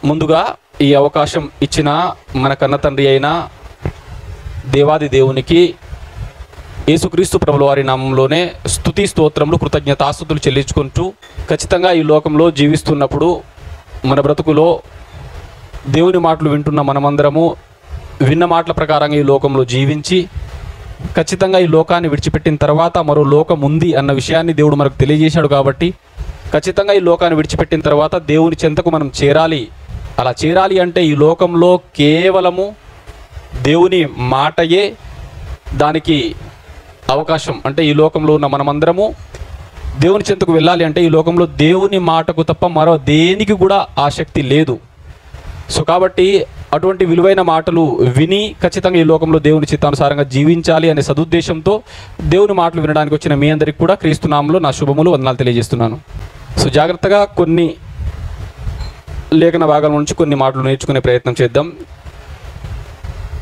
ముందుగా ఈ అవకాశం ఇచ్చిన మన కన్న తండ్రి అయిన దేవాది దేవునికి యేసుక్రీస్తు ప్రభుల వారి నామంలోనే స్తుతి స్తోత్రములు కృతజ్ఞతాస్తుతులు చెల్లించుకుంటూ ఖచ్చితంగా ఈ లోకంలో జీవిస్తున్నప్పుడు మన బ్రతుకులో దేవుని మాటలు వింటున్న మనమందరము విన్న మాటల ప్రకారంగా ఈ లోకంలో జీవించి ఖచ్చితంగా ఈ లోకాన్ని విడిచిపెట్టిన తర్వాత మరో లోకం ఉంది అన్న విషయాన్ని దేవుడు మనకు తెలియజేశాడు. కాబట్టి ఖచ్చితంగా ఈ లోకాన్ని విడిచిపెట్టిన తర్వాత దేవుని చెంతకు మనం చేరాలి. అలా చేరాలి అంటే ఈ లోకంలో కేవలము దేవుని మాటయే దానికి అవకాశం. అంటే ఈ లోకంలో ఉన్న మనమందరము దేవుని చెంతకు వెళ్ళాలి అంటే ఈ లోకంలో దేవుని మాటకు తప్ప మరో దేనికి కూడా ఆసక్తి లేదు. సో కాబట్టి అటువంటి విలువైన మాటలు విని ఖచ్చితంగా ఈ లోకంలో దేవుని చిత్తానుసారంగా జీవించాలి అనే సదుద్దేశంతో దేవుని మాటలు వినడానికి వచ్చిన మీ అందరికీ కూడా క్రీస్తు నామములో నా శుభములు వందనాలు తెలియజేస్తున్నాను. సో జాగ్రత్తగా కొన్ని లేఖన భాగాల నుంచి కొన్ని మాటలు నేర్చుకునే ప్రయత్నం చేద్దాం.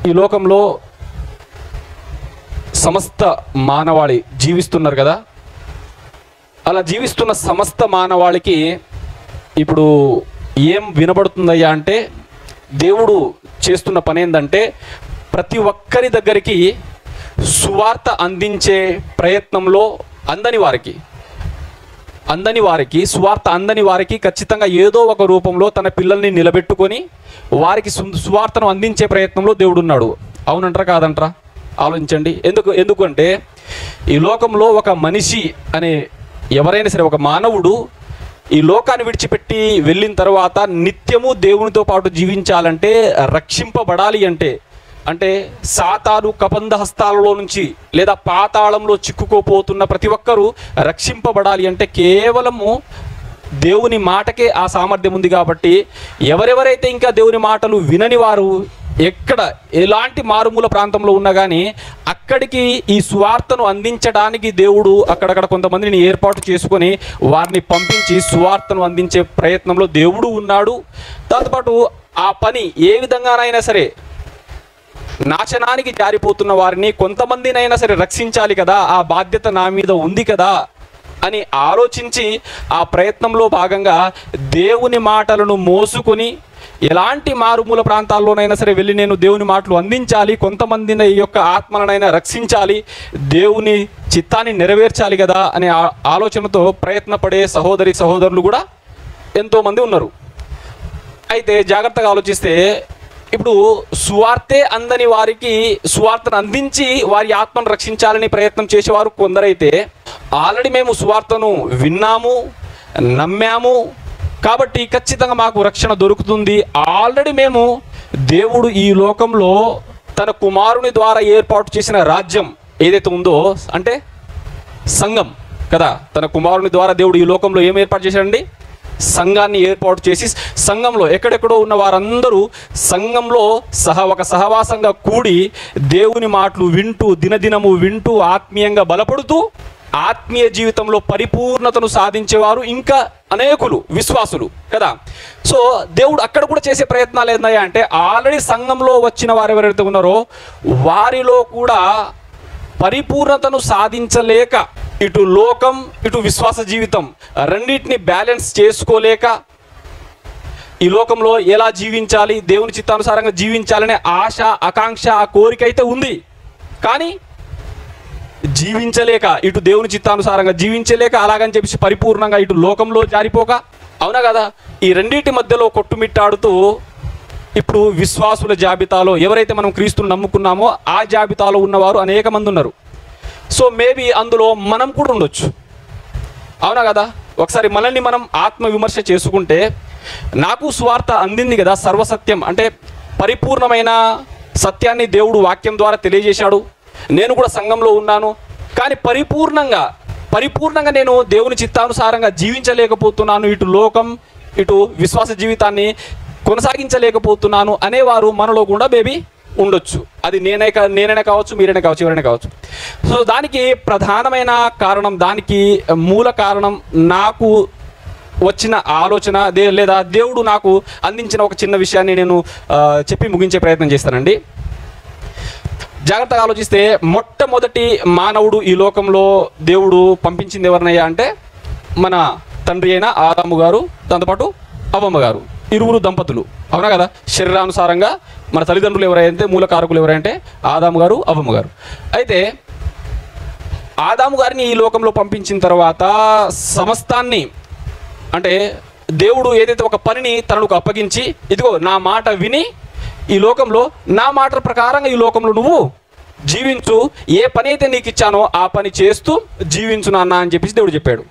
ఈ లోకంలో సమస్త మానవాళి జీవిస్తున్నారు కదా. అలా జీవిస్తున్న సమస్త మానవాళికి ఇప్పుడు ఏం వినబడుతుందయ్యా అంటే దేవుడు చేస్తున్న పని ఏంటంటే ప్రతి ఒక్కరి దగ్గరికి సువార్త అందించే ప్రయత్నంలో అందని సువార్త అందని వారికి ఖచ్చితంగా ఏదో ఒక రూపంలో తన పిల్లల్ని నిలబెట్టుకొని వారికి సువార్తను అందించే ప్రయత్నంలో దేవుడు ఉన్నాడు. అవునంటారా కాదంటారా ఆలోచించండి. ఎందుకంటే ఈ లోకంలో ఒక మనిషి అనే ఎవరైనా సరే ఒక మానవుడు ఈ లోకాన్ని విడిచిపెట్టి వెళ్ళిన తర్వాత నిత్యము దేవునితో పాటు జీవించాలంటే రక్షింపబడాలి అంటే సాతాను కబంధ హస్తాలలో నుంచి లేదా పాతాళంలో చిక్కుకోపోతున్న ప్రతి ఒక్కరూ రక్షింపబడాలి అంటే కేవలము దేవుని మాటకే ఆ సామర్థ్యం ఉంది. కాబట్టి ఎవరెవరైతే ఇంకా దేవుని మాటలు వినని వారు ఎక్కడ ఎలాంటి మారుమూల ప్రాంతంలో ఉన్నా కానీ అక్కడికి ఈ సువార్తను అందించడానికి దేవుడు అక్కడక్కడ కొంతమందిని ఏర్పాటు చేసుకొని వారిని పంపించి సువార్తను అందించే ప్రయత్నంలో దేవుడు ఉన్నాడు. దాంతోపాటు ఆ పని ఏ విధంగానైనా సరే నాశనానికి జారిపోతున్న వారిని కొంతమందినైనా సరే రక్షించాలి కదా, ఆ బాధ్యత నా మీద ఉంది కదా అని ఆలోచించి ఆ ప్రయత్నంలో భాగంగా దేవుని మాటలను మోసుకొని ఎలాంటి మారుమూల ప్రాంతాల్లోనైనా సరే వెళ్ళి నేను దేవుని మాటలు అందించాలి, కొంతమందిని ఈ యొక్క ఆత్మలనైనా రక్షించాలి, దేవుని చిత్తాన్ని నెరవేర్చాలి కదా అనే ఆలోచనతో ప్రయత్నపడే సహోదరులు కూడా ఎంతోమంది ఉన్నారు. అయితే జాగ్రత్తగా ఆలోచిస్తే ఇప్పుడు సువార్తే అందని వారికి సువార్తను అందించి వారి ఆత్మను రక్షించాలని ప్రయత్నం చేసేవారు కొందరైతే ఆల్రెడీ మేము సువార్తను విన్నాము, నమ్మాము కాబట్టి ఖచ్చితంగా మాకు రక్షణ దొరుకుతుంది, ఆల్రెడీ మేము దేవుడు ఈ లోకంలో తన కుమారుని ద్వారా ఏర్పాటు చేసిన రాజ్యం ఏదైతే ఉందో అంటే సంఘం కదా, తన కుమారుని ద్వారా దేవుడు ఈ లోకంలో ఏం ఏర్పాటు చేశాడండి, సంఘాన్ని ఏర్పాటు చేసి సంఘంలో ఎక్కడెక్కడో ఉన్న వారందరూ సంఘంలో ఒక సహవాసంగా కూడి దేవుని మాటలు వింటూ దినదినము వింటూ ఆత్మీయంగా బలపడుతూ ఆత్మీయ జీవితంలో పరిపూర్ణతను సాధించేవారు ఇంకా అనేకులు విశ్వాసులు కదా. సో దేవుడు అక్కడ కూడా చేసే ప్రయత్నాలు ఏందయ్యా అంటే ఆల్రెడీ సంఘంలో వచ్చిన వారు ఎవరైతే ఉన్నారో వారిలో కూడా పరిపూర్ణతను సాధించలేక ఇటు లోకం ఇటు విశ్వాస జీవితం రెండింటిని బ్యాలెన్స్ చేసుకోలేక ఈ లోకంలో ఎలా జీవించాలి, దేవుని చిత్తానుసారంగా జీవించాలనే ఆశ ఆకాంక్ష ఆ కోరిక అయితే ఉంది, కానీ జీవించలేక ఇటు దేవుని చిత్తానుసారంగా జీవించలేక అలాగని చెప్పేసి పరిపూర్ణంగా ఇటు లోకంలో జారిపోక, అవునా కదా, ఈ రెండింటి మధ్యలో కొట్టుమిట్టాడుతూ ఇప్పుడు విశ్వాసుల జాబితాలో ఎవరైతే మనం క్రీస్తుని నమ్ముకున్నామో ఆ జాబితాలో ఉన్నవారు అనేక మంది ఉన్నారు. సో మేబీ అందులో మనం కూడా ఉండొచ్చు, అవునా కదా. ఒకసారి మనల్ని మనం ఆత్మ విమర్శ చేసుకుంటే నాకు సువార్త అందింది కదా, సర్వసత్యం అంటే పరిపూర్ణమైన సత్యాన్ని దేవుడు వాక్యం ద్వారా తెలియజేశాడు, నేను కూడా సంఘంలో ఉన్నాను, కానీ పరిపూర్ణంగా నేను దేవుని చిత్తానుసారంగా జీవించలేకపోతున్నాను, ఇటు లోకం ఇటు విశ్వాస జీవితాన్ని కొనసాగించలేకపోతున్నాను అనేవారు మనలో కూడా బేబీ ఉండొచ్చు. అది నేనైనా కావచ్చు, మీరైనా కావచ్చు, ఎవరైనా కావచ్చు. సో దానికి ప్రధానమైన కారణం, దానికి మూల కారణం నాకు వచ్చిన ఆలోచన లేదా దేవుడు నాకు అందించిన ఒక చిన్న విషయాన్ని నేను చెప్పి ముగించే ప్రయత్నం చేస్తానండి. జాగ్రత్తగా ఆలోచిస్తే మొట్టమొదటి మానవుడు ఈ లోకంలో దేవుడు పంపించింది ఎవరినయ్యా అంటే మన తండ్రి అయిన ఆదాము గారు, దాంతోపాటు అవ్వమ్మ గారు. ఇరువురు దంపతులు, అవునా కదా? శరీరానుసారంగా మన తల్లిదండ్రులు ఎవరైతే మూల కారకులు ఎవరంటే ఆదాము గారు, అవ్వమ్మ గారు. అయితే ఆదాము గారిని ఈ లోకంలో పంపించిన తర్వాత సమస్తాన్ని, అంటే దేవుడు ఏదైతే ఒక పనిని తనకు అప్పగించి, ఇదిగో నా మాట విని ఈ లోకంలో నా మాట ప్రకారంగా ఈ లోకంలో నువ్వు జీవించు, ఏ పని అయితే నీకు ఇచ్చానో ఆ పని చేస్తూ జీవించు నాన్న అని చెప్పేసి దేవుడు చెప్పాడు.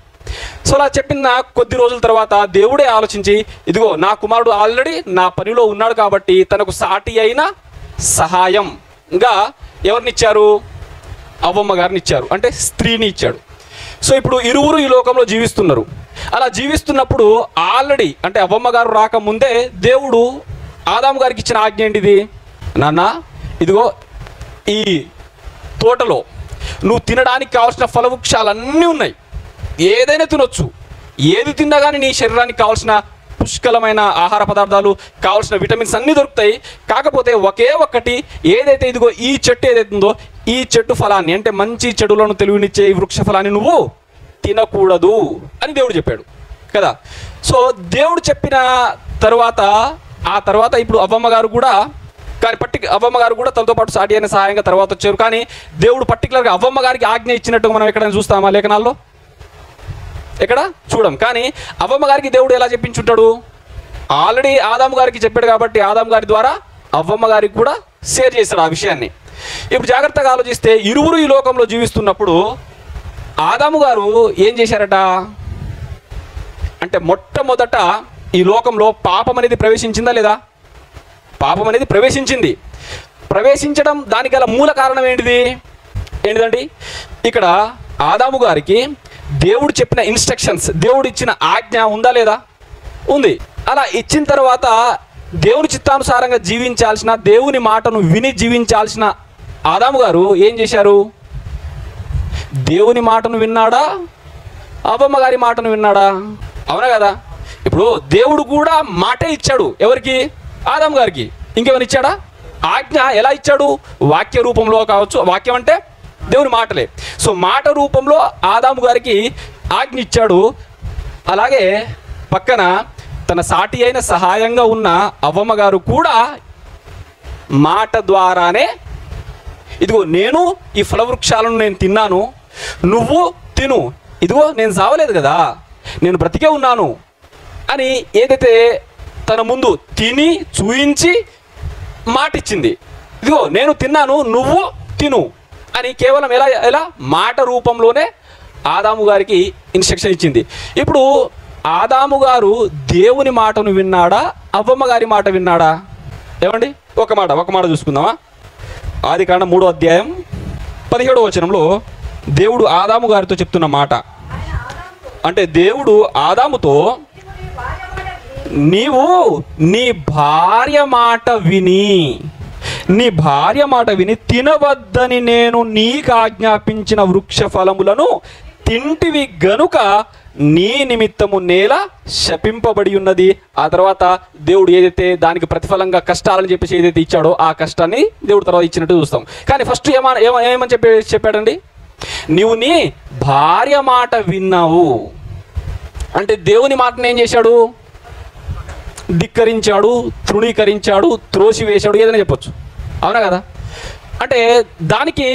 సో అలా చెప్పిన కొద్ది రోజుల తర్వాత దేవుడే ఆలోచించి, ఇదిగో నా కుమారుడు ఆల్రెడీ నా పనిలో ఉన్నాడు కాబట్టి తనకు సాటి అయిన సహాయంగా ఎవరినిచ్చారు? అవ్వమ్మ గారిని ఇచ్చారు, అంటే స్త్రీని ఇచ్చాడు. సో ఇప్పుడు ఇరువురు ఈ లోకంలో జీవిస్తున్నారు. అలా జీవిస్తున్నప్పుడు ఆల్రెడీ, అంటే అవ్వమ్మ గారు రాకముందే దేవుడు ఆదాము గారికి ఇచ్చిన ఆజ్ఞ ఏంటిది? నాన్న, ఇదిగో ఈ తోటలో నువ్వు తినడానికి కావాల్సిన ఫలవృక్షాలన్నీ ఉన్నాయి, ఏదైనా తినొచ్చు, ఏది తిన్నా కానీ నీ శరీరానికి కావాల్సిన పుష్కలమైన ఆహార పదార్థాలు, కావాల్సిన విటమిన్స్ అన్నీ దొరుకుతాయి. కాకపోతే ఒకే ఒక్కటి, ఏదైతే ఇదిగో ఈ చెట్టు ఏదైతే ఉందో ఈ చెట్టు ఫలాన్ని, అంటే మంచి చెడులను తెలివినిచ్చే ఈ వృక్ష ఫలాన్ని నువ్వు తినకూడదు అని దేవుడు చెప్పాడు కదా. సో దేవుడు చెప్పిన తర్వాత ఆ తర్వాత ఇప్పుడు అవ్వమ్మ గారు కూడా, కానీ అవ్వమ్మ గారు కూడా తనతో పాటు సాటి అయిన సహాయంగా తర్వాత వచ్చారు. కానీ దేవుడు పర్టికులర్గా అవ్వమ్మ గారికి ఆజ్ఞ ఇచ్చినట్టుగా మనం ఎక్కడైనా చూస్తామా లేఖనాల్లో? ఎక్కడ చూడం. కానీ అవ్వమ్మ గారికి దేవుడు ఎలా చెప్పించుంటాడు? ఆల్రెడీ ఆదాము గారికి చెప్పాడు కాబట్టి ఆదాము గారి ద్వారా అవ్వమ్మ గారికి కూడా షేర్ చేశాడు ఆ విషయాన్ని. ఇప్పుడు జాగ్రత్తగా ఆలోచిస్తే ఇరువురు ఈ లోకంలో జీవిస్తున్నప్పుడు ఆదాము గారు ఏం చేశారట అంటే, మొట్టమొదట ఈ లోకంలో పాపం అనేది ప్రవేశించిందా లేదా? పాపం అనేది ప్రవేశించింది. ప్రవేశించడం దానికి గల మూల కారణం ఏంటిదండి? ఇక్కడ ఆదాము గారికి దేవుడు చెప్పిన ఇన్స్ట్రక్షన్స్, దేవుడు ఇచ్చిన ఆజ్ఞ ఉందా లేదా? ఉంది. అలా ఇచ్చిన తర్వాత దేవుని చిత్తానుసారంగా జీవించాల్సిన, దేవుని మాటను విని జీవించాల్సిన ఆదాము గారు ఏం చేశారు? దేవుని మాటను విన్నాడా? అవ్వమ్మ గారి మాటను విన్నాడా? అవునా కదా? ఇప్పుడు దేవుడు కూడా మాటే ఇచ్చాడు. ఎవరికి? ఆదాము గారికి. ఇంకేమైనా ఇచ్చాడా? ఆజ్ఞ ఎలా ఇచ్చాడు? వాక్య రూపంలో కావచ్చు. వాక్యం అంటే దేవుని మాటలే. సో మాట రూపంలో ఆదాము గారికి ఆజ్ఞ ఇచ్చాడు. అలాగే పక్కన తన సాటి అయిన సహాయంగా ఉన్న అవ్వమ్మ గారు కూడా మాట ద్వారానే, ఇదిగో నేను ఈ ఫలవృక్షాలను నేను తిన్నాను, నువ్వు తిను, ఇదిగో నేను సావలేదు కదా, నేను బ్రతికే ఉన్నాను అని ఏదైతే తన ముందు తిని చూయించి మాట ఇచ్చింది. ఇదిగో నేను తిన్నాను, నువ్వు తిను అని కేవలం ఎలా మాట రూపంలోనే ఆదాము గారికి ఇన్స్ట్రక్షన్ ఇచ్చింది. ఇప్పుడు ఆదాము గారు దేవుని మాటను విన్నాడా? అవ్వమ్మ గారి మాట విన్నాడా? ఏమండి? ఒక మాట చూసుకుందామా? ఆదికాండం 3వ అధ్యాయం 17వ వచనంలో దేవుడు ఆదాము గారితో చెప్తున్న మాట, అంటే దేవుడు ఆదాముతో, నీవు నీ భార్య మాట విని తినవద్దని నేను నీకు ఆజ్ఞాపించిన వృక్ష ఫలములను తింటివి గనుక నీ నిమిత్తము నేల శపింపబడి ఉన్నది. ఆ తర్వాత దేవుడు ఏదైతే దానికి ప్రతిఫలంగా కష్టాలని చెప్పేసి ఏదైతే ఇచ్చాడో ఆ కష్టాన్ని దేవుడు తర్వాత ఇచ్చినట్టు చూస్తాం. కానీ ఫస్ట్ ఏమని చెప్పాడండి? నీవు నీ భార్య మాట విన్నావు అంటే దేవుని మాటను ఏం చేశాడు? ధిక్కరించాడు, తృణీకరించాడు, త్రోసివేశాడు, ఏదైనా చెప్పొచ్చు. అవునా కదా? అంటే దానికి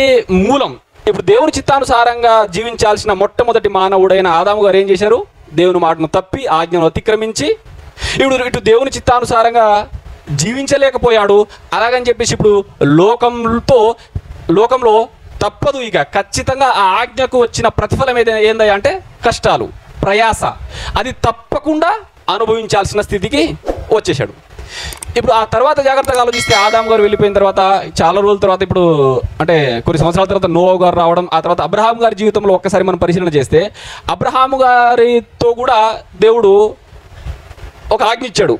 మూలం, ఇప్పుడు దేవుని చిత్తానుసారంగా జీవించాల్సిన మొట్టమొదటి మానవుడైన ఆదాము గారు ఏం చేశారు? దేవుని మాటను తప్పి ఆజ్ఞను అతిక్రమించి ఇటు దేవుని చిత్తానుసారంగా జీవించలేకపోయాడు. అలాగని చెప్పేసి ఇప్పుడు లోకంలో తప్పదు, ఇక ఖచ్చితంగా ఆ ఆజ్ఞకు వచ్చిన ప్రతిఫలం ఏందా అంటే కష్టాలు, ప్రయాస, అది తప్పకుండా అనుభవించాల్సిన స్థితికి వచ్చేసాడు. ఇప్పుడు ఆ తర్వాత జాగ్రత్తగా ఆలోచిస్తే ఆదాము గారు వెళ్ళిపోయిన తర్వాత చాలా రోజుల తర్వాత, ఇప్పుడు అంటే కొన్ని సంవత్సరాల తర్వాత నోవా గారు రావడం, ఆ తర్వాత అబ్రహాం గారి జీవితంలో ఒక్కసారి మనం పరిశీలన చేస్తే అబ్రహాము గారితో కూడా దేవుడు ఒక ఆజ్ఞ ఇచ్చాడు,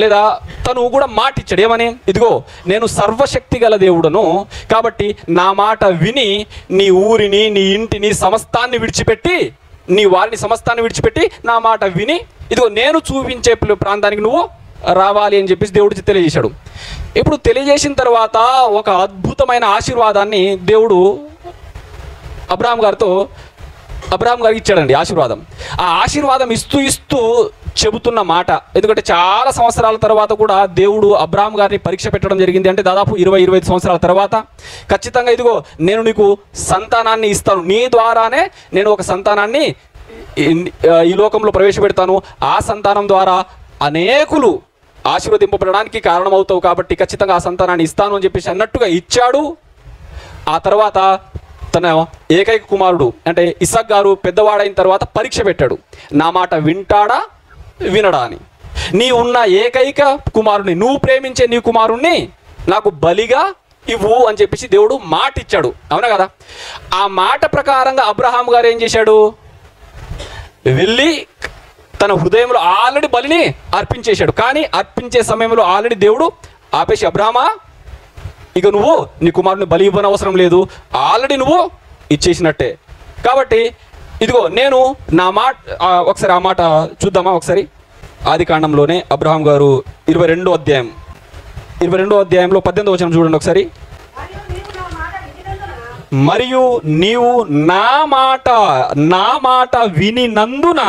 లేదా తను కూడా మాట ఇచ్చాడు. ఏమని? ఇదిగో నేను సర్వశక్తి గల దేవుడను కాబట్టి నా మాట విని నీ ఊరిని, నీ ఇంటిని, సమస్తాన్ని విడిచిపెట్టి, నీ వారిని సమస్తాన్ని విడిచిపెట్టి నా మాట విని ఇదిగో నేను చూపించే ప్రాంతానికి నువ్వు రావాలి అని చెప్పేసి దేవుడు తెలియజేశాడు. ఇప్పుడు తెలియజేసిన తర్వాత ఒక అద్భుతమైన ఆశీర్వాదాన్ని దేవుడు అబ్రహాం గారితో అబ్రహాం గారికి ఇచ్చాడండి ఆశీర్వాదం. ఆ ఆశీర్వాదం ఇస్తూ చెబుతున్న మాట, ఎందుకంటే చాలా సంవత్సరాల తర్వాత కూడా దేవుడు అబ్రహాం గారిని పరీక్ష పెట్టడం జరిగింది. అంటే దాదాపు 20-25 సంవత్సరాల తర్వాత ఖచ్చితంగా ఇదిగో నేను నీకు సంతానాన్ని ఇస్తాను, నీ ద్వారానే నేను ఒక సంతానాన్ని ఈ లోకంలో ప్రవేశపెడతాను, ఆ సంతానం ద్వారా అనేకులు ఆశీర్వదింపబడడానికి కారణమవుతావు కాబట్టి ఖచ్చితంగా ఆ సంతానాన్ని ఇస్తాను అని చెప్పేసి అన్నట్టుగా ఇచ్చాడు. ఆ తర్వాత తన ఏకైక కుమారుడు అంటే ఇస్సాకు గారు పెద్దవాడైన తర్వాత పరీక్ష పెట్టాడు, నా మాట వింటాడా వినడా అని. నీ ఉన్న ఏకైక కుమారుని, నువ్వు ప్రేమించే నీ కుమారుణ్ణి నాకు బలిగా ఇవ్వు అని చెప్పేసి దేవుడు మాట ఇచ్చాడు. అవునా కదా? ఆ మాట ప్రకారంగా అబ్రహాం గారు ఏం చేశాడు, వెళ్ళి తన హృదయంలో ఆల్రెడీ బలిని అర్పించేశాడు. కానీ అర్పించే సమయంలో ఆల్రెడీ దేవుడు ఆపేసి, అబ్రహామా ఇక నువ్వు నీ కుమారుని బలి ఇవ్వనవసరం లేదు, ఆల్రెడీ నువ్వు ఇచ్చేసినట్టే. కాబట్టి ఇదిగో నేను నా మాట, ఒకసారి ఆ మాట చూద్దామా ఒకసారి. ఆది కాండంలోనే అబ్రహాం గారు 22వ అధ్యాయంలో 18వ వచనం చూడండి ఒకసారి. మరియు నీవు నా మాట వినినందున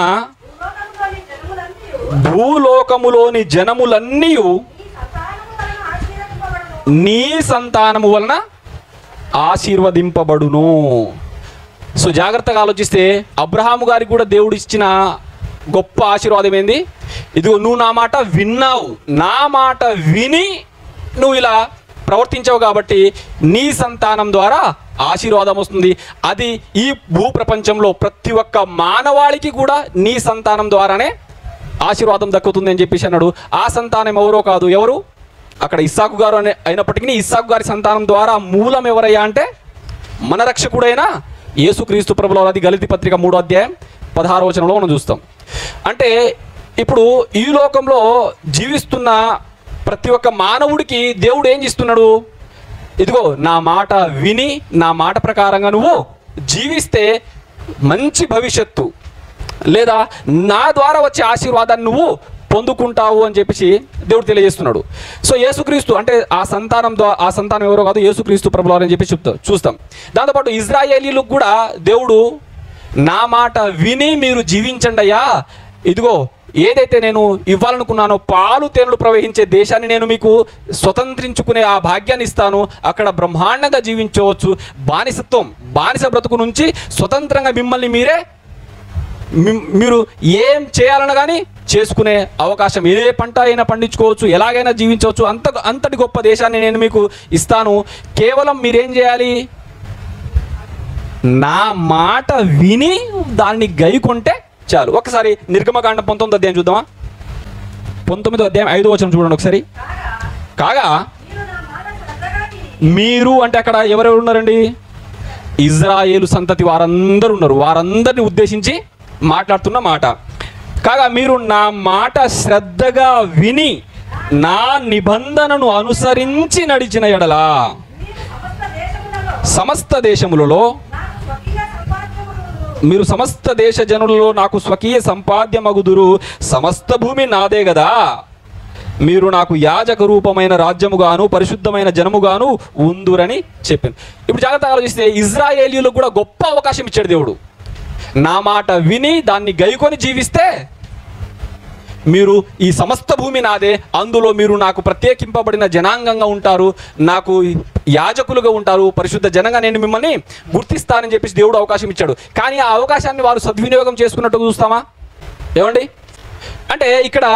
భూలోకములోని జనములన్నీ నీ సంతానము వలన ఆశీర్వదింపబడును. సో జాగ్రత్తగా ఆలోచిస్తే అబ్రహాము గారికి కూడా దేవుడు ఇచ్చిన గొప్ప ఆశీర్వాదం ఏంది? ఇదిగో నువ్వు నా మాట విన్నావు, నా మాట విని నువ్వు ఇలా ప్రవర్తించావు కాబట్టి నీ సంతానం ద్వారా ఆశీర్వాదం వస్తుంది. అది ఈ భూప్రపంచంలో ప్రతి ఒక్క మానవాళికి కూడా నీ సంతానం ద్వారానే ఆశీర్వాదం దక్కుతుంది అని చెప్పేసి అన్నాడు. ఆ సంతానం ఎవరో కాదు, ఎవరు అక్కడ ఇస్సాకు గారు అయినప్పటికీ ఇస్సాకు గారి సంతానం ద్వారా మూలం ఎవరయ్యా అంటే మన రక్షకుడైన యేసుక్రీస్తు ప్రభుల వారు. అది గలతీ పత్రిక 3వ అధ్యాయం 16వ వచనంలో మనం చూస్తాం. అంటే ఇప్పుడు ఈ లోకంలో జీవిస్తున్న ప్రతి ఒక్క మానవుడికి దేవుడు ఏం చేస్తున్నాడు, ఇదిగో నా మాట విని నా మాట ప్రకారంగా నువ్వు జీవిస్తే మంచి భవిష్యత్తు లేదా నా ద్వారా వచ్చే ఆశీర్వాదాన్ని నువ్వు పొందుకుంటావు అని చెప్పేసి దేవుడు తెలియజేస్తున్నాడు. సో యేసుక్రీస్తు అంటే ఆ సంతానం ఎవరో కాదు, యేసుక్రీస్తు ప్రభువు అని చెప్పి చూస్తాం. దాంతోపాటు ఇజ్రాయేలీలకు కూడా దేవుడు నా మాట విని మీరు జీవించండి అయ్యా, ఇదిగో ఏదైతే నేను ఇవ్వాలనుకున్నానో పాలు తేనెలు ప్రవహించే దేశాన్ని నేను మీకు స్వతంత్రించుకునే ఆ భాగ్యాన్ని ఇస్తాను, అక్కడ బ్రహ్మాండంగా జీవించవచ్చు, బానిస బ్రతుకు నుంచి స్వతంత్రంగా మిమ్మల్ని మీరు ఏం చేయాలన్నా కానీ చేసుకునే అవకాశం, ఏ పంట అయినా పండించుకోవచ్చు, ఎలాగైనా జీవించవచ్చు, అంతటి గొప్ప దేశాన్ని నేను మీకు ఇస్తాను. కేవలం మీరేం చేయాలి, నా మాట విని దాన్ని గైకొంటే చాలు. ఒకసారి నిర్గమకాండం 19వ అధ్యాయం చూద్దామా. 19వ అధ్యాయం 5వ వచనం చూడండి ఒకసారి. కాగా మీరు అంటే అక్కడ ఎవరెవరు ఉన్నారండి, ఇజ్రాయేలు సంతతి వారందరూ ఉన్నారు. వారందరిని ఉద్దేశించి మాట్లాడుతున్న మాట. కాగా మీరు నా మాట శ్రద్ధగా విని నా నిబంధనను అనుసరించి నడిచిన ఎడలా సమస్త దేశములలో మీరు సమస్త దేశ జనులలో నాకు స్వకీయ సంపాద్యమగుదురు, సమస్త భూమి నాదే కదా, మీరు నాకు యాజక రూపమైన రాజ్యముగాను పరిశుద్ధమైన జనముగాను ఉందురని చెప్పాను. ఇప్పుడు జాగ్రత్తగా ఆలోచిస్తే ఇజ్రాయేలీలకు కూడా గొప్ప అవకాశం ఇచ్చాడు దేవుడు. నా మాట విని దాన్ని గైకొని జీవిస్తే మీరు ఈ సమస్త భూమి నాదే, అందులో మీరు నాకు ప్రత్యేకింపబడిన జనాంగంగా ఉంటారు, నాకు యాజకులుగా ఉంటారు, పరిశుద్ధ జనంగా నేను మిమ్మల్ని గుర్తిస్తానని చెప్పేసి దేవుడు అవకాశం ఇచ్చాడు. కానీ ఆ అవకాశాన్ని వారు సద్వినియోగం చేసుకున్నట్టు చూస్తామా ఏమండి? అంటే ఇక్కడ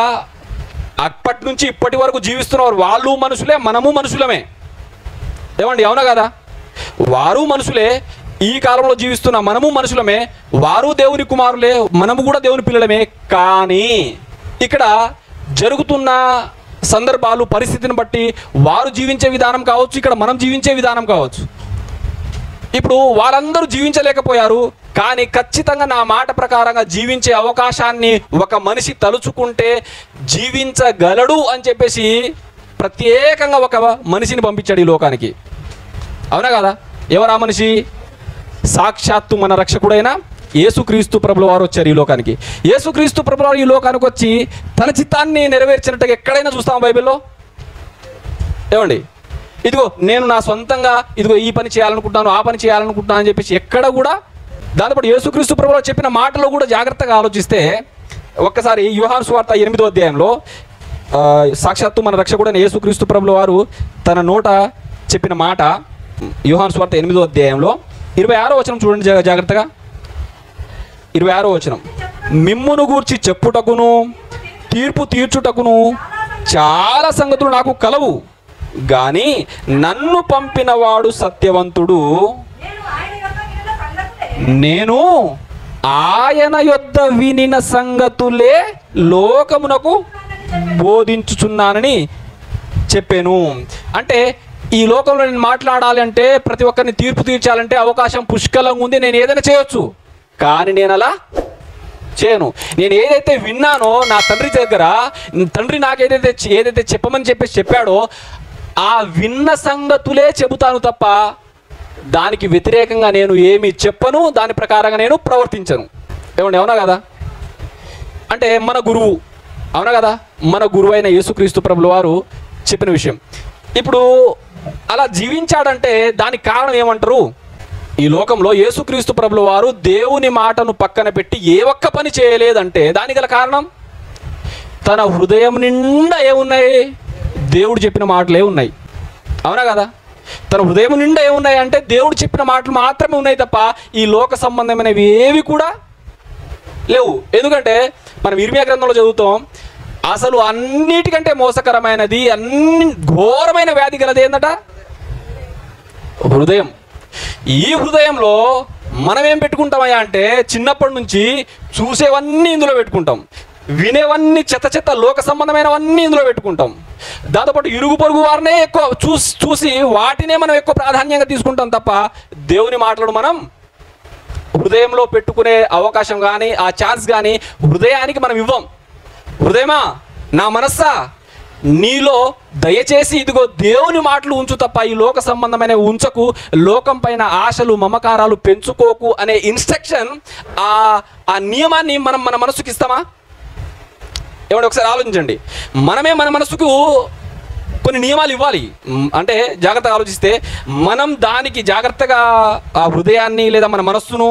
అప్పటి నుంచి ఇప్పటి వరకు జీవిస్తున్నవారు వాళ్ళు మనుషులే, మనము మనుషులమే ఏమండి, అవునా కదా? వారు మనుషులే, ఈ కాలంలో జీవిస్తున్న మనము మనుషులమే, వారు దేవుని కుమారులే, మనము కూడా దేవుని పిల్లలమే. కానీ ఇక్కడ జరుగుతున్న సందర్భాలు పరిస్థితిని బట్టి వారు జీవించే విధానం కావచ్చు, ఇక్కడ మనం జీవించే విధానం కావచ్చు. ఇప్పుడు వాళ్ళందరూ జీవించలేకపోయారు, కానీ ఖచ్చితంగా నా మాట ప్రకారంగా జీవించే అవకాశాన్ని ఒక మనిషి తలుచుకుంటే జీవించగలడు అని చెప్పేసి ప్రత్యేకంగా ఒక మనిషిని పంపించాడు ఈ లోకానికి. అవునా కదా? ఎవరా మనిషి? సాక్షాత్తు మన రక్షకుడైన యేసుక్రీస్తు ప్రభుల వారు వచ్చారు ఈ లోకానికి. యేసుక్రీస్తు ప్రభుల వారు ఈ లోకానికి వచ్చి తన చిత్తాన్ని నెరవేర్చినట్టుగా ఎక్కడైనా చూస్తాం బైబిల్లో ఏమండి? ఇదిగో నేను నా సొంతంగా ఇదిగో ఈ పని చేయాలనుకుంటున్నాను, ఆ పని చేయాలనుకుంటున్నాను అని చెప్పేసి ఎక్కడ కూడా దాంతోపాటు యేసుక్రీస్తు ప్రభువు చెప్పిన మాటలు కూడా జాగ్రత్తగా ఆలోచిస్తే ఒక్కసారి యోహాను సువార్త 8వ అధ్యాయంలో సాక్షాత్తు మన రక్షకుడైన యేసుక్రీస్తు ప్రభుల వారు తన నోట చెప్పిన మాట, యోహాను సువార్త 8వ అధ్యాయంలో 26వ వచనం చూడండి జాగ్రత్తగా. 26వ వచనం, మిమ్మును గూర్చి చెప్పుటకును తీర్పు తీర్చుటకును చాలా సంగతులు నాకు కలవు, గాని నన్ను పంపిన వాడు సత్యవంతుడు, నేను ఆయన యొద్ద వినిన సంగతులే లోకమునకు బోధించుచున్నానని చెప్పాను. అంటే ఈ లోకంలో నేను మాట్లాడాలి అంటే, ప్రతి ఒక్కరిని తీర్పు తీర్చాలంటే అవకాశం పుష్కలంగా ఉంది. నేను ఏదైనా చేయొచ్చు, కానీ నేను అలా చేయను. నేను ఏదైతే విన్నానో నా తండ్రి దగ్గర, తండ్రి నాకు ఏదైతే చెప్పమని చెప్పాడో ఆ విన్న సంగతులే చెబుతాను తప్ప దానికి వ్యతిరేకంగా నేను ఏమి చెప్పను, దాని ప్రకారంగా నేను ప్రవర్తించను. ఏమండి, అవునా కదా? అంటే మన గురువు, అవునా కదా, మన గురువు అయిన యేసుక్రీస్తు ప్రభుల వారు చెప్పిన విషయం. ఇప్పుడు అలా జీవించాడంటే దానికి కారణం ఏమంటారు? ఈ లోకంలో యేసుక్రీస్తు ప్రభుల వారు దేవుని మాటను పక్కన పెట్టి ఏ ఒక్క పని చేయలేదంటే దానికి గల కారణం తన హృదయం నిండా ఏమున్నాయి? దేవుడు చెప్పిన మాటలే ఉన్నాయి, అవునా కదా? తన హృదయం నిండా ఏమున్నాయి అంటే దేవుడు చెప్పిన మాటలు మాత్రమే ఉన్నాయి తప్ప ఈ లోక సంబంధమైనవి ఏవి కూడా లేవు. ఎందుకంటే మనం ఇర్మియా గ్రంథంలో చదువుతాం, అసలు అన్నిటికంటే మోసకరమైనది, అన్ని ఘోరమైన వ్యాధి గలది ఏందట? హృదయం. ఈ హృదయంలో మనం ఏం పెట్టుకుంటామయ్యా అంటే చిన్నప్పటి నుంచి చూసేవన్నీ ఇందులో పెట్టుకుంటాం, వినేవన్నీ చెత్త లోక సంబంధమైనవన్నీ ఇందులో పెట్టుకుంటాం. దాంతోపాటు ఇరుగు పొరుగు వారినే ఎక్కువ చూసి వాటినే మనం ఎక్కువ ప్రాధాన్యంగా తీసుకుంటాం తప్ప దేవుని మాటలు మనం హృదయంలో పెట్టుకునే అవకాశం కానీ ఆ ఛాన్స్ కానీ హృదయానికి మనం ఇవ్వం. హృదయమా, నా మనస్సా, నీలో దయచేసి ఇదిగో దేవుని మాటలు ఉంచు తప్ప ఈ లోక సంబంధమైన ఉంచకు, లోకం పైన ఆశలు మమకారాలు పెంచుకోకు అనే ఇన్స్ట్రక్షన్, ఆ నియమాన్ని మనం మన మనసుకి ఇస్తామా? ఏమంటే ఒకసారి ఆలోచించండి. మనమే మన మనసుకు కొన్ని నియమాలు ఇవ్వాలి. అంటే జాగ్రత్తగా ఆలోచిస్తే మనం దానికి జాగ్రత్తగా ఆ హృదయాన్ని లేదా మన మనస్సును,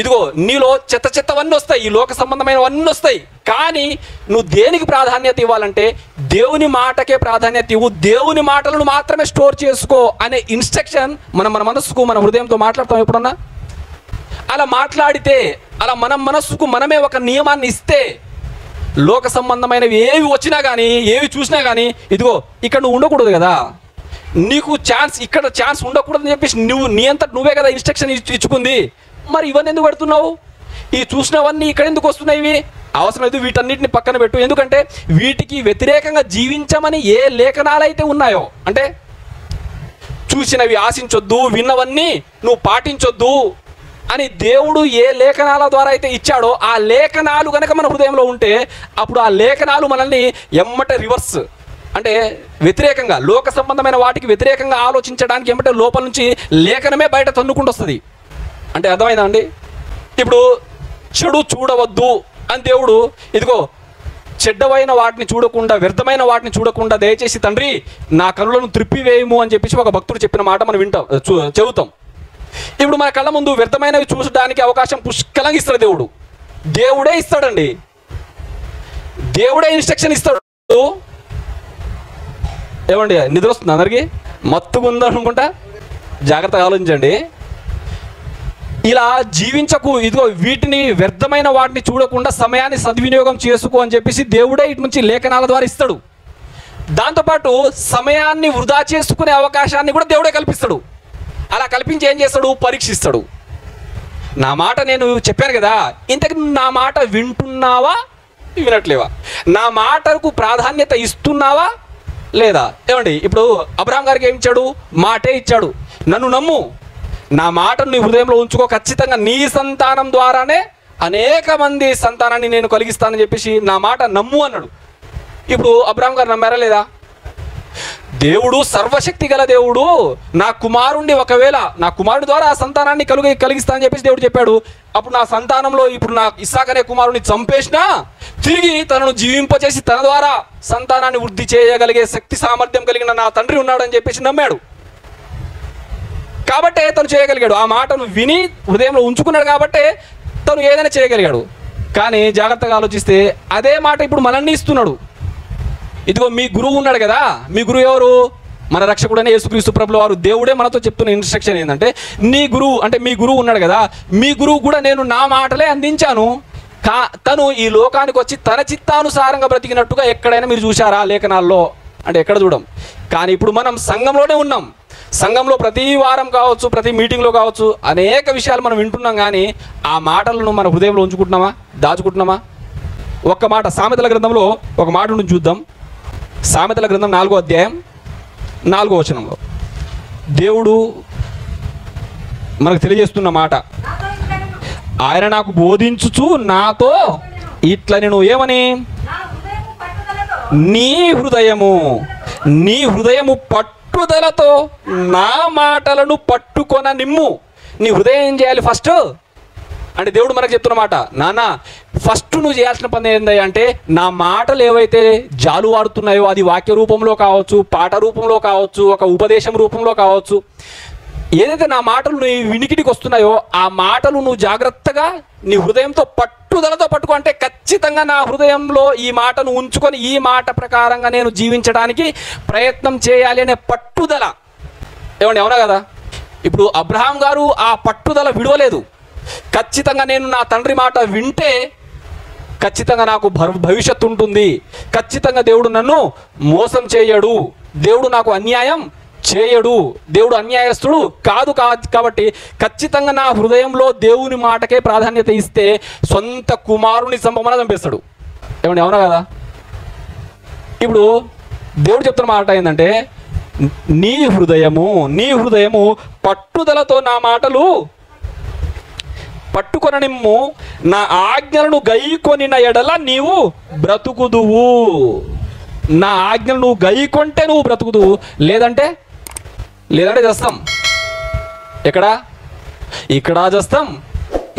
ఇదిగో నీలో చెత్తవన్నీ వస్తాయి, ఈ లోక సంబంధమైనవన్నీ వస్తాయి, కానీ నువ్వు దేనికి ప్రాధాన్యత ఇవ్వాలంటే దేవుని మాటకే ప్రాధాన్యత ఇవ్వు, దేవుని మాటలను మాత్రమే స్టోర్ చేసుకో అనే ఇన్స్ట్రక్షన్ మనం మన మనస్సుకు మన హృదయంతో మాట్లాడతాం ఎప్పుడన్నా? అలా మాట్లాడితే, అలా మనం మనస్సుకు మనమే ఒక నియమాన్ని ఇస్తే లోక సంబంధమైనవి ఏవి వచ్చినా కానీ ఏవి చూసినా కానీ ఇదిగో ఇక్కడ నువ్వు ఉండకూడదు కదా, నీకు ఇక్కడ ఛాన్స్ ఉండకూడదని చెప్పేసి నీ అంతట నువ్వే కదా ఇన్స్ట్రక్షన్ ఇచ్చుకుంది, మరి ఇవన్నీ ఎందుకు పెడుతున్నావు? ఈ చూసినవన్నీ ఇక్కడ ఎందుకు వస్తున్నాయి? ఇవి అవసరం లేదు, వీటన్నిటిని పక్కన పెట్టు. ఎందుకంటే వీటికి వ్యతిరేకంగా జీవించమని ఏ లేఖనాలైతే ఉన్నాయో, అంటే చూసినవి ఆశించొద్దు, విన్నవన్నీ నువ్వు పాటించొద్దు అని దేవుడు ఏ లేఖనాల ద్వారా అయితే ఇచ్చాడో ఆ లేఖనాలు కనుక మన హృదయంలో ఉంటే అప్పుడు ఆ లేఖనాలు మనల్ని ఎమ్మట రివర్స్, అంటే వ్యతిరేకంగా లోక సంబంధమైన వాటికి వ్యతిరేకంగా ఆలోచించడానికి ఎమ్మటే లోపల నుంచి లేఖనమే బయట తన్నుకుంటూ వస్తుంది. అంటే అర్థమైందా అండి? ఇప్పుడు చెడు చూడవద్దు అని దేవుడు, ఇదిగో చెడ్డవైన వాటిని చూడకుండా, వ్యర్థమైన వాటిని చూడకుండా దయచేసి తండ్రి నా కనులను త్రిప్పివేయము అని చెప్పేసి ఒక భక్తుడు చెప్పిన మాట మనం చెబుతాం. ఇప్పుడు మన కళ్ళ ముందు వ్యర్థమైనవి చూసడానికి అవకాశం పుష్కలంగా ఇస్తాడు దేవుడు. దేవుడే ఇస్తాడండి, దేవుడే ఇన్స్ట్రక్షన్ ఇస్తాడు. ఏమండి, నిద్ర వస్తుంది అందరికీ? మత్తుగా ఉందనుకుంటా, జాగ్రత్తగా ఆలోచించండి. ఇలా జీవించకు, ఇదిగో వీటిని వ్యర్థమైన వాటిని చూడకుండా సమయాన్ని సద్వినియోగం చేసుకో అని చెప్పేసి దేవుడే ఇటు నుంచి లేఖనాల ద్వారా ఇస్తాడు. దాంతోపాటు సమయాన్ని వృధా చేసుకునే అవకాశాన్ని కూడా దేవుడే కల్పిస్తాడు. అలా కల్పించి ఏం చేస్తాడు? పరీక్షిస్తాడు. నా మాట నేను చెప్పాను కదా, ఇంతకు నా మాట వింటున్నావా వినట్లేవా? నా మాటకు ప్రాధాన్యత ఇస్తున్నావా లేదా? ఏమండి, ఇప్పుడు అబ్రహాం గారికి ఏమి ఇచ్చాడు? మాటే ఇచ్చాడు. నన్ను నమ్ము, నా మాటను నీ హృదయంలో ఉంచుకో, ఖచ్చితంగా నీ సంతానం ద్వారానే అనేక మంది సంతానాన్ని నేను కలిగిస్తానని చెప్పేసి నా మాట నమ్ము అన్నాడు. ఇప్పుడు అబ్రహాం గారు నమ్మారా లేదా? దేవుడు సర్వశక్తి గల దేవుడు, నా కుమారుణ్ణి ఒకవేళ నా కుమారుడి ద్వారా ఆ సంతానాన్ని కలిగిస్తానని చెప్పేసి దేవుడు చెప్పాడు. అప్పుడు నా సంతానంలో ఇప్పుడు నా ఇస్సాక్ అనే కుమారుని చంపేసినా తిరిగి తనను జీవింపచేసి తన ద్వారా సంతానాన్ని వృద్ధి చేయగలిగే శక్తి సామర్థ్యం కలిగిన నా తండ్రి ఉన్నాడని చెప్పేసి నమ్మాడు. కాబట్టే తను చేయగలిగాడు. ఆ మాటను విని హృదయంలో ఉంచుకున్నాడు కాబట్టే తను ఏదైనా చేయగలిగాడు. కానీ జాగ్రత్తగా ఆలోచిస్తే అదే మాట ఇప్పుడు మనల్ని ఇస్తున్నాడు. ఇదిగో మీ గురువు ఉన్నాడు కదా, మీ గురువు ఎవరు? మన రక్షకుడైన యేసుక్రీస్తు ప్రభుల వారు. దేవుడే మనతో చెప్తున్న ఇన్స్ట్రక్షన్ ఏంటంటే, నీ గురువు అంటే మీ గురువు ఉన్నాడు కదా, మీ గురువు కూడా నేను నా మాటలే అందించాను. తను ఈ లోకానికి వచ్చి తన చిత్తానుసారంగా బ్రతికినట్టుగా ఎక్కడైనా మీరు చూశారా లేఖనాల్లో? అంటే ఎక్కడ చూడం. కానీ ఇప్పుడు మనం సంఘంలోనే ఉన్నాం. సంఘంలో ప్రతి వారం కావచ్చు, ప్రతి మీటింగ్లో కావచ్చు, అనేక విషయాలు మనం వింటున్నాం. కానీ ఆ మాటలను మన హృదయంలో ఉంచుకుంటున్నామా, దాచుకుంటున్నామా? ఒక్క మాట సామెతల గ్రంథంలో ఒక మాట నుంచి చూద్దాం. సామెతల గ్రంథం 4వ అధ్యాయం 4వ వచనంలో దేవుడు మనకు తెలియజేస్తున్న మాట, ఆయన నాకు బోధించుచు నాతో ఇట్లా నేను ఏమని, నీ హృదయము పట్టుదలతో నా మాటలను పట్టుకొన నిమ్ము. నీ హృదయం ఏం చేయాలి ఫస్ట్ అంటే దేవుడు మనకు చెప్తున్నమాట, నాన్న ఫస్ట్ నువ్వు చేయాల్సిన పని ఏంటి అంటే, నా మాటలు ఏవైతే జాలువాడుతున్నాయో అది వాక్య రూపంలో కావచ్చు, పాట రూపంలో కావచ్చు, ఒక ఉపదేశం రూపంలో కావచ్చు, ఏదైతే నా మాటలు నీ వినికిడికి వస్తున్నాయో ఆ మాటలు నువ్వు జాగ్రత్తగా నీ హృదయంతో పట్టుదలతో పట్టుకో. అంటే ఖచ్చితంగా నా హృదయంలో ఈ మాటను ఉంచుకొని ఈ మాట ప్రకారంగా నేను జీవించడానికి ప్రయత్నం చేయాలి అనే పట్టుదల. ఏమండి, అవునా కదా? ఇప్పుడు అబ్రహాం గారు ఆ పట్టుదల విడవలేదు. ఖచ్చితంగా నేను నా తండ్రి మాట వింటే ఖచ్చితంగా నాకు భవిష్యత్తు ఉంటుంది, ఖచ్చితంగా దేవుడు నన్ను మోసం చేయడు, దేవుడు నాకు అన్యాయం చేయడు, దేవుడు అన్యాయస్తుడు కాదు. కాబట్టి ఖచ్చితంగా నా హృదయంలో దేవుని మాటకే ప్రాధాన్యత ఇస్తే సొంత కుమారుని చంపేస్తాడు. ఏమండి, అవునా కదా? ఇప్పుడు దేవుడు చెప్తున్న మాట ఏంటంటే, నీ హృదయము పట్టుదలతో నా మాటలు పట్టుకొననిమ్ము, నా ఆజ్ఞలను గైకొనిన ఎడల నీవు బ్రతుకుదువు. నా ఆజ్ఞలు నువ్వు గైకొంటే నువ్వు బ్రతుకుదువు, లేదంటే చేస్తాం. ఇక్కడ చేస్తాం.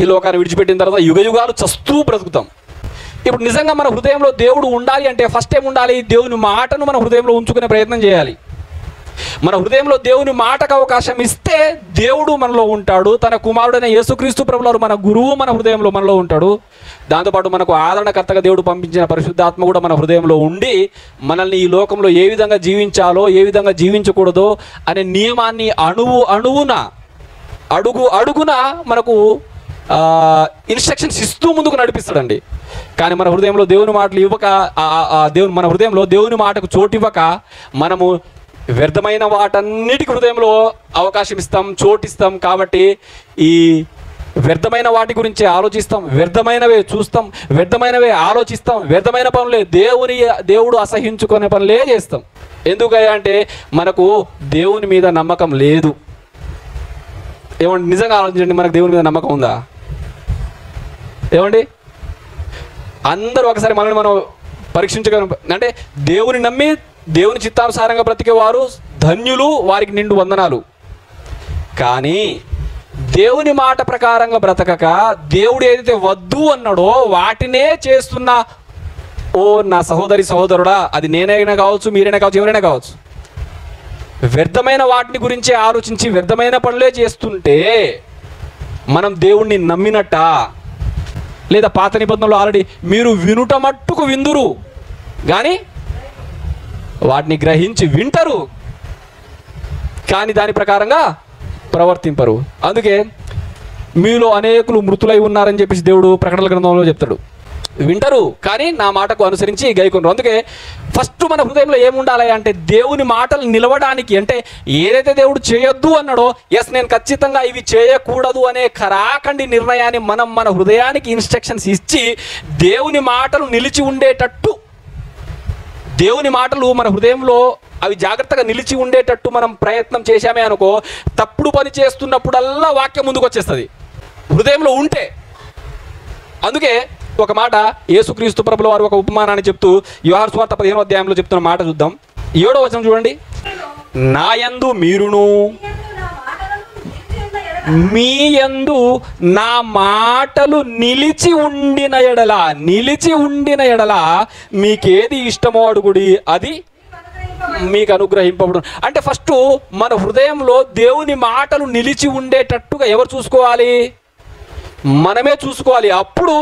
ఈ లోకాన్ని విడిచిపెట్టిన తర్వాత యుగాలు చస్తూ బ్రతుకుతాం. ఇప్పుడు నిజంగా మన హృదయంలో దేవుడు ఉండాలి అంటే ఫస్ట్ ఏం ఉండాలి? దేవుని మాటను మన హృదయంలో ఉంచుకునే ప్రయత్నం చేయాలి. మన హృదయంలో దేవుని మాటకు అవకాశం ఇస్తే దేవుడు మనలో ఉంటాడు. తన కుమారుడైన యేసుక్రీస్తు ప్రభువారు మన గురువు మన హృదయంలో మనలో ఉంటాడు. దాంతోపాటు మనకు ఆదరణకర్తగా దేవుడు పంపించిన పరిశుద్ధాత్మ కూడా మన హృదయంలో ఉండి మనల్ని ఈ లోకంలో ఏ విధంగా జీవించాలో, ఏ విధంగా జీవించకూడదో అనే నియమాన్ని అణువున అడుగున మనకు ఇన్స్ట్రక్షన్స్ ఇస్తూ ముందుకు నడిపిస్తాడండి. కానీ మన హృదయంలో దేవుని మాటలు ఇవ్వక, మన హృదయంలో దేవుని మాటకు చోటు ఇవ్వక మనము వ్యర్థమైన వాటన్నిటికి హృదయంలో అవకాశం ఇస్తాం, చోటిస్తాం. కాబట్టి ఈ వ్యర్థమైన వాటి గురించి ఆలోచిస్తాం, వ్యర్థమైనవే చూస్తాం, వ్యర్థమైనవే ఆలోచిస్తాం, వ్యర్థమైన పనులే దేవుడు అసహించుకునే పనులే చేస్తాం. ఎందుకయ్యా అంటే మనకు దేవుని మీద నమ్మకం లేదు. ఏమండి, నిజంగా ఆలోచించండి, మనకు దేవుని మీద నమ్మకం ఉందా? ఏమండి, అందరూ ఒకసారి మనల్ని మనం పరీక్షించగలం. అంటే దేవుని నమ్మి దేవుని చిత్తానుసారంగా బ్రతికేవారు ధన్యులు, వారికి నిండు వందనాలు. కానీ దేవుని మాట ప్రకారంగా బ్రతకక దేవుడు ఏదైతే వద్దు అన్నాడో వాటినే చేస్తున్న ఓ నా సహోదరుడా, అది నేనైనా కావచ్చు, మీరైనా కావచ్చు, ఎవరైనా కావచ్చు, వ్యర్థమైన వాటిని గురించి ఆలోచించి వ్యర్థమైన పనులే చేస్తుంటే మనం దేవుణ్ణి నమ్మినట్ట? లేదా పాత నిబంధనలు ఆల్రెడీ మీరు వినుట మట్టుకు విందురు కానీ వాటిని గ్రహించి వింటారు కానీ దాని ప్రకారంగా ప్రవర్తింపరు. అందుకే మీలో అనేకులు మృతులై ఉన్నారని చెప్పేసి దేవుడు ప్రకటనల గ్రంథంలో చెప్తాడు. వింటారు కానీ నా మాటకు అనుసరించి గైకొనరు. అందుకే ఫస్ట్ మన హృదయంలో ఏముండాలి అంటే దేవుని మాటలు నిలవడానికి, అంటే ఏదైతే దేవుడు చేయొద్దు అన్నాడో ఎస్ నేను ఖచ్చితంగా ఇవి చేయకూడదు అనే ఖరాఖండి నిర్ణయాన్ని మనం మన హృదయానికి ఇన్స్ట్రక్షన్స్ ఇచ్చి దేవుని మాటలు నిలిచి ఉండేటట్టు, దేవుని మాటలు మన హృదయంలో అవి జాగ్రత్తగా నిలిచి ఉండేటట్టు మనం ప్రయత్నం చేశామే అనుకో, తప్పుడు పని చేస్తున్నప్పుడల్లా వాక్యం ముందుకు వచ్చేస్తుంది హృదయంలో ఉంటే. అందుకే ఒక మాట యేసుక్రీస్తు ప్రభుల వారు ఒక ఉపమానాన్ని చెప్తూ యోహాను సువార్త 15వ అధ్యాయంలో చెప్తున్న మాట చూద్దాం. 7వ వచనం చూడండి. నా యందు మీరును మీ యందు నా మాటలు నిలిచి ఉండిన ఎడల మీకేది ఇష్టమో అడుగుడి అది మీకు అనుగ్రహింపబడును. అంటే ఫస్ట్ మన హృదయంలో దేవుని మాటలు నిలిచి ఉండేటట్టుగా ఎవరు చూసుకోవాలి? మనమే చూసుకోవాలి. అప్పుడు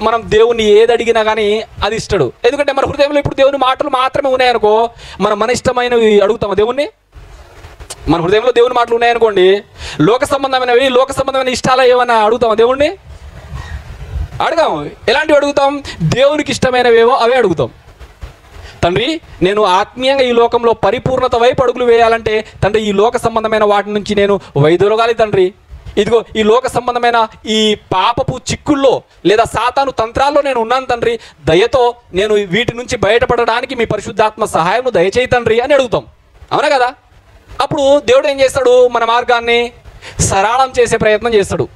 మనం దేవుని ఏది అడిగినా కానీ అది ఇస్తాడు. ఎందుకంటే మన హృదయంలో ఇప్పుడు దేవుని మాటలు మాత్రమే ఉన్నాయనుకో, మన ఇష్టమైనవి అడుగుతామా దేవుణ్ణి? మన హృదయంలో దేవుని మాటలు ఉన్నాయనుకోండి, లోక సంబంధమైన ఇష్టాలు ఏమన్నా అడుగుతామా దేవుణ్ణి? అడగాము. ఎలాంటివి అడుగుతాం? దేవునికి ఇష్టమైనవేవో అవే అడుగుతాం. తండ్రి, నేను ఆత్మీయంగా ఈ లోకంలో పరిపూర్ణత వైపు అడుగులు వేయాలంటే తండ్రి, ఈ లోక సంబంధమైన వాటి నుంచి నేను వైదొలగాలి తండ్రి. ఇదిగో ఈ లోక సంబంధమైన ఈ పాపపు చిక్కుల్లో లేదా సాతాను తంత్రాల్లో నేను ఉన్నాను తండ్రి. దయతో నేను వీటి నుంచి బయటపడడానికి మీ పరిశుద్ధాత్మ సహాయం దయచేయి తండ్రి అని అడుగుతాం. అవునా కదా? అప్పుడు దేవుడు ఏం చేస్తాడు? మన మార్గాన్ని సరళం చేసే ప్రయత్నం చేస్తాడు.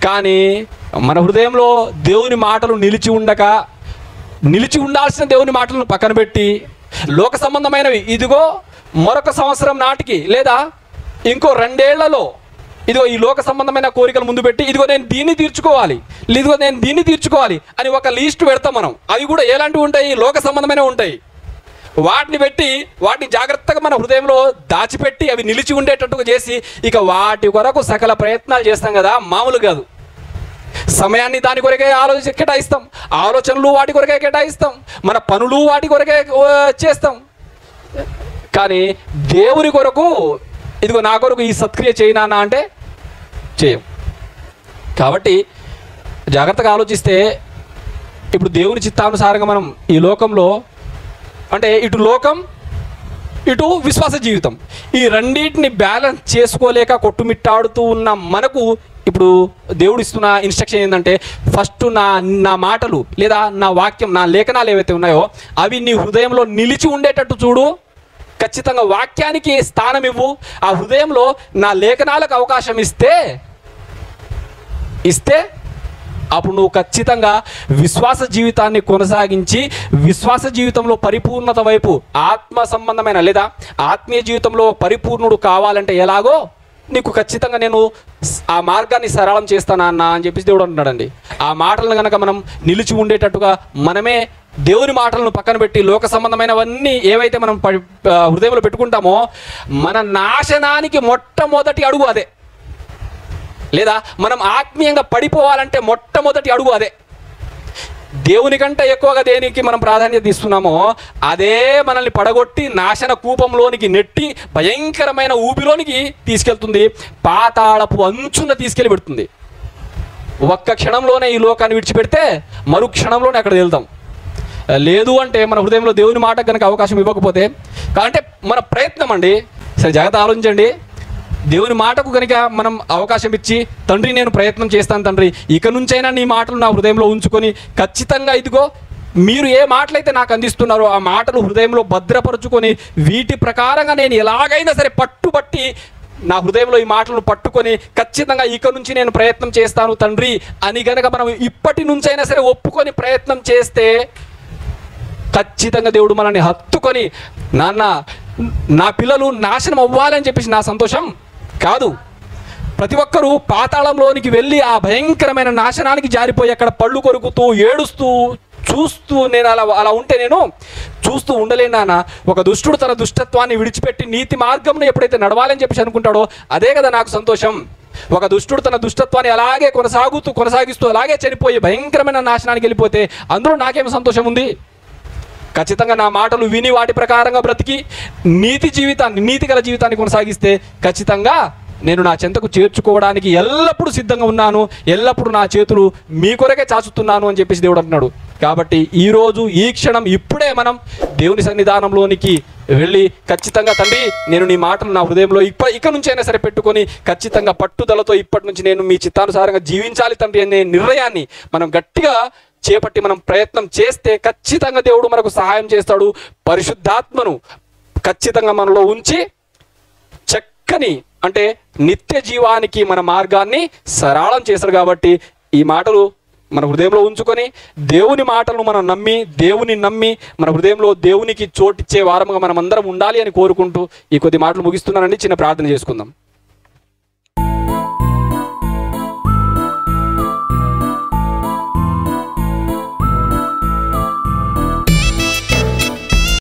కానీ మన హృదయంలో దేవుని మాటలు నిలిచి ఉండాల్సిన దేవుని మాటలను పక్కన పెట్టి లోక సంబంధమైనవి, ఇదిగో మరొక సంవత్సరం నాటికి లేదా ఇంకో 2 ఏళ్లలో ఇదిగో ఈ లోక సంబంధమైన కోరికలు ముందు పెట్టి ఇదిగో నేను దీన్ని తీర్చుకోవాలి అని ఒక లిస్ట్ పెడతాం మనం. అవి కూడా ఎలాంటివి ఉంటాయి? లోక సంబంధమైన ఉంటాయి. వాటిని పెట్టి వాటిని జాగ్రత్తగా మన హృదయంలో దాచిపెట్టి అవి నిలిచి ఉండేటట్టుగా చేసి ఇక వాటి కొరకు సకల ప్రయత్నాలు చేస్తాం కదా, మామూలు కాదు. సమయాన్ని దాని కొరకే కేటాయిస్తాం, ఆలోచనలు వాటి కొరకే కేటాయిస్తాం, మన పనులు వాటి కొరకే చేస్తాం. కానీ దేవుని కొరకు ఇదిగో నా కొరకు ఈ సత్క్రియ చేయనా అంటే చేయం. కాబట్టి జాగ్రత్తగా ఆలోచిస్తే ఇప్పుడు దేవుని చిత్తానుసారంగా మనం ఈ లోకంలో అంటే ఇటు లోకం ఇటు విశ్వాస జీవితం ఈ రెండింటిని బ్యాలెన్స్ చేసుకోలేక కొట్టుమిట్టాడుతూ ఉన్న మనకు ఇప్పుడు దేవుడు ఇస్తున్న ఇన్స్ట్రక్షన్ ఏంటంటే ఫస్ట్ నా మాటలు లేదా నా వాక్యం, నా లేఖనాలు ఏవైతే ఉన్నాయో అవి నీ హృదయంలో నిలిచి ఉండేటట్టు చూడు. ఖచ్చితంగా వాక్యానికి స్థానం ఇవ్వు. ఆ హృదయంలో నా లేఖనాలకు అవకాశం ఇస్తే అప్పుడు నువ్వు ఖచ్చితంగా విశ్వాస జీవితాన్ని కొనసాగించి విశ్వాస జీవితంలో పరిపూర్ణత వైపు ఆత్మ సంబంధమైన లేదా ఆత్మీయ జీవితంలో పరిపూర్ణుడు కావాలంటే ఎలాగో నీకు ఖచ్చితంగా నేను ఆ మార్గాన్ని సరళం చేస్తానా అన్న అని చెప్పేసి దేవుడు అంటున్నాడండి. ఆ మాటలను కనుక మనం నిలిచి ఉండేటట్టుగా మనమే దేవుని మాటలను పక్కన పెట్టి లోక సంబంధమైనవన్నీ ఏవైతే మనం హృదయంలో పెట్టుకుంటామో మన నాశనానికి మొట్టమొదటి అడుగు అదే. లేదా మనం ఆత్మీయంగా పడిపోవాలంటే మొట్టమొదటి అడుగు అదే. దేవుని కంటే ఎక్కువగా దేనికి మనం ప్రాధాన్యత ఇస్తున్నామో అదే మనల్ని పడగొట్టి నాశన కూపంలోనికి నెట్టి భయంకరమైన ఊబిలోనికి తీసుకెళ్తుంది, పాతాళపు అంచున తీసుకెళ్ళి పెడుతుంది. ఒక్క క్షణంలోనే ఈ లోకాన్ని విడిచిపెడితే మరు క్షణంలోనే అక్కడ వెళ్తాం. లేదు అంటే మన హృదయంలో దేవుని మాట కనుక అవకాశం ఇవ్వకపోతే అంటే మన ప్రయత్నం అండి. సరే జాగ్రత్త ఆలోచించండి. దేవుని మాటకు కనుక మనం అవకాశం ఇచ్చి తండ్రి నేను ప్రయత్నం చేస్తాను తండ్రి, ఇక నుంచైనా నీ మాటలు నా హృదయంలో ఉంచుకొని ఖచ్చితంగా ఇదిగో మీరు ఏ మాటలైతే నాకు అందిస్తున్నారో ఆ మాటలు హృదయంలో భద్రపరుచుకొని వీటి ప్రకారంగా నేను ఎలాగైనా సరే పట్టుబట్టి నా హృదయంలో ఈ మాటలను పట్టుకొని ఖచ్చితంగా ఇక నుంచి నేను ప్రయత్నం చేస్తాను తండ్రి అని కనుక మనం ఇప్పటి నుంచైనా సరే ఒప్పుకొని ప్రయత్నం చేస్తే ఖచ్చితంగా దేవుడు మనల్ని హత్తుకొని నా పిల్లలు నాశనం అవ్వాలని చెప్పేసి నా సంతోషం కాదు. ప్రతి ఒక్కరూ పాతాళంలోనికి వెళ్ళి ఆ భయంకరమైన నాశనానికి జారిపోయి అక్కడ పళ్ళు కొరుకుతూ ఏడుస్తూ చూస్తూ నేను అలా ఉంటే నేను చూస్తూ ఉండలేను నాన్న. ఒక దుష్టుడు తన దుష్టత్వాన్ని విడిచిపెట్టి నీతి మార్గంలో ఎప్పుడైతే నడవాలని చెప్పేసి అనుకుంటాడో అదే కదా నాకు సంతోషం. ఒక దుష్టుడు తన దుష్టత్వాన్ని అలాగే కొనసాగిస్తూ అలాగే చనిపోయి భయంకరమైన నాశనానికి వెళ్ళిపోతే అందులో నాకేం సంతోషం ఉంది? ఖచ్చితంగా నా మాటలు విని వాటి ప్రకారంగా బ్రతికి నీతిగల జీవితాన్ని కొనసాగిస్తే ఖచ్చితంగా నేను నా చెంతకు చేర్చుకోవడానికి ఎల్లప్పుడూ సిద్ధంగా ఉన్నాను, ఎల్లప్పుడూ నా చేతులు మీ కొరకే చాచుతున్నాను అని చెప్పేసి దేవుడు అంటున్నాడు. కాబట్టి ఈరోజు ఈ క్షణం ఇప్పుడే మనం దేవుని సన్నిధానంలోనికి వెళ్ళి ఖచ్చితంగా తండ్రి నేను నీ మాటలు నా హృదయంలో ఇక నుంచైనా సరే పెట్టుకొని ఖచ్చితంగా పట్టుదలతో ఇప్పటి నుంచి నేను మీ చిత్తానుసారంగా జీవించాలి తండ్రి అనే నిర్ణయాన్ని మనం గట్టిగా చేపట్టి మనం ప్రయత్నం చేస్తే ఖచ్చితంగా దేవుడు మనకు సహాయం చేస్తాడు. పరిశుద్ధాత్మను ఖచ్చితంగా మనలో ఉంచి చక్కని అంటే నిత్య జీవానికి మన మార్గాన్ని సరళం చేస్తాడు. కాబట్టి ఈ మాటలు మన హృదయంలో ఉంచుకొని దేవుని మాటలను మనం దేవుని నమ్మి మన హృదయంలో దేవునికి చోటిచ్చే వారముగా మనం అందరం ఉండాలి అని కోరుకుంటూ ఈ కొద్ది మాటలు ముగిస్తున్నానండి. చిన్న ప్రార్థన చేసుకుందాం.